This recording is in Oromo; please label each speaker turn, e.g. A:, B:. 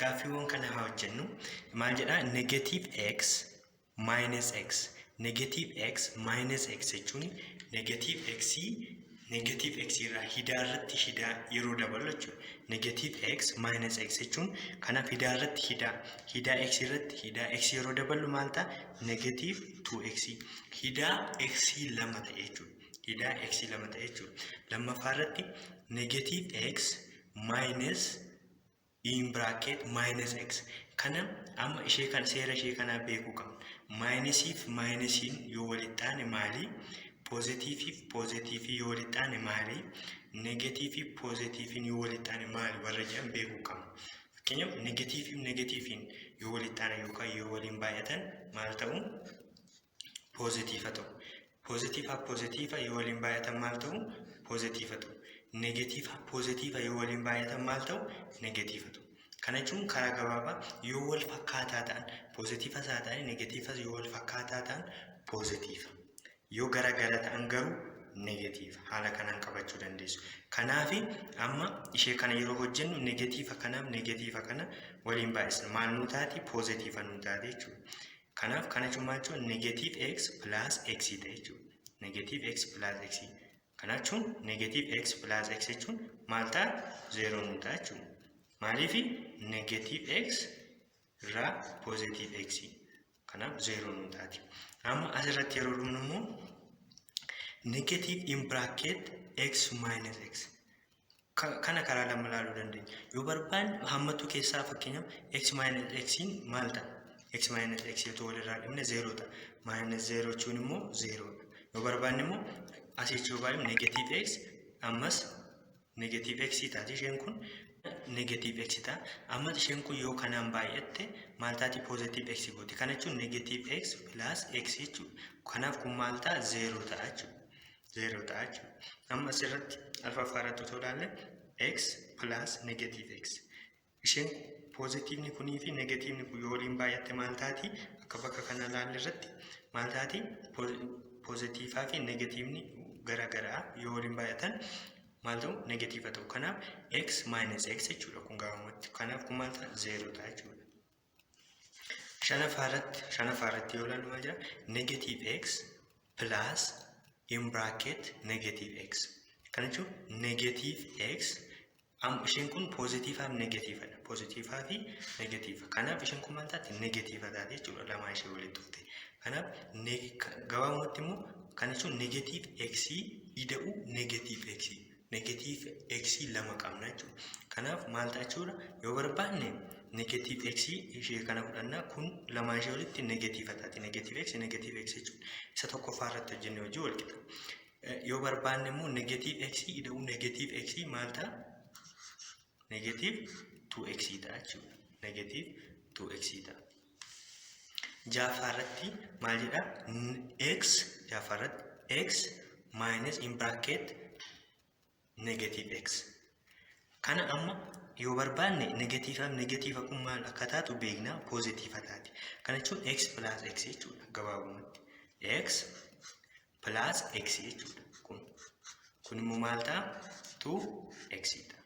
A: gaaffiiwwan kana haa hojjennu. Maal jedhaa negative x minus x. Negative x minus x jechuun negative x irraa hidaa irratti hidaa yeroo dabalu jechuudha. Negative x minus x jechuun kanaaf hidaa irratti hidaa x irratti hidaa x yeroo dabalu maal ta'a? Negative 2x. Hidaa x lama ta'e jechuudha. Hidaa x lama ta'e jechuudha. Lammaffaa irratti negative x minus in bracket minus x. Kana amma ishee kan seera ishee kana beekuu qabna. Minus minusiin yoo walitti taane maali? Positive yoo walitti taane maali? Negative yoo walitti taane maali? Warra jedhan beekuu qabna. Fakkeenyaaf negatiiviin yoo walitti taane yookaan yoo waliin baay'atan maal ta'u? Positive ta'u. Positive yoo waliin baay'atan maal ta'u? Positive ta'u. Positive yoo waliin baay'atan maal ta'u? Negative ta'u. Kana jechuun karaa gabaabaa yoo wal fakkaataa ta'an positive haa ta'an negative yoo wal fakkaataa ta'an positive. Yoo garagara ta'an garuu negative. Haala kanaan qabachuu dandeessu. Kanaaf amma ishee kana yeroo hojjennu negative kanaaf negative kana waliin baay'isna. Maal nuu taati? Positive nuu taati jechuudha. Kanaaf kana jechuun maal jechuudha? Negative x plus x ta'e jechuudha. Negative x plus x. Kana jechuun negative x plus x jechuun maal ta'a? 0 nuu ta'a jechuudha. Maaliif negative x irraa positive x. Kanaaf 0 nuu taati. Amma asirratti yeroo dhumnu immoo negative in bracket x minus x. Kana karaa lama ilaaluu dandeenya. Yoo barbaanne hammatu keessaa fakkeenyaaf x minus x maal ta'a? X minus x yoo walirraa dhibne 0 ta'a. Minus 0 jechuun immoo 0. Yoo barbaanne immoo asitti yoo baay'ee negative x ammas negative x taati isheen kun negative x ta'a. Ammas isheen kun yoo kanaan baay'atte maal taati? Positive x gooti. Kana jechuun negative x plus x jechuudha. Kanaaf kun maal ta'a? 0 ta'a jechuudha. 0 ta'a jechuudha. Amma asirratti alfaffaa irratti otoo ilaalle x plus negative x. Isheen positive kunii fi negative kun yoo waliin baay'atte maal taati? Akka bakka kana ilaalle irratti maal taati? Positive fi negative garagaraa yoo waliin baay'atan maal ta'u? Negative ta'u. Kanaaf x minus x jechuudha kun gabaabumatti. Kanaaf kun maal ta'a? 0 ta'a jechuudha. Shanaffaa irratti yoo ilaallu maal jira? Negative x plus in bracket negative x. Kana jechuun negative x isheen kun positive fi negative dha. Positive fi negative. Kanaaf isheen kun maal taati? Negative taati jechuudha. Lamaa ishee walitti dhufte. Kanaaf gabaabumatti immoo kana jechuun negative x ida'u negative x. Negative x lama qabna jechuudha. Kanaaf maal ta'a jechuudha? Yoo barbaanne negative x ishee kana fudhannaa kun lamaa ishee walitti negative taati. Negative x jechuudha. Isa tokkoffaa irratti hojjennee hojii wal qixa. Yoo barbaanne immoo negative x ida'u negative x maal ta'a? Negative 2x ta'a jechuudha. Negative 2x ta'a. Jaaffaa irratti maal jedha? Jaaffaa irratti x minus in bracket negative x. Kana amma yoo barbaanne negative kun maal akka taatu beekna? Positive taati. Kana jechuun x plus x jechuudha gabaabumatti. X plus x jechuudha. Kun immoo maal ta'a? 2x ta'a.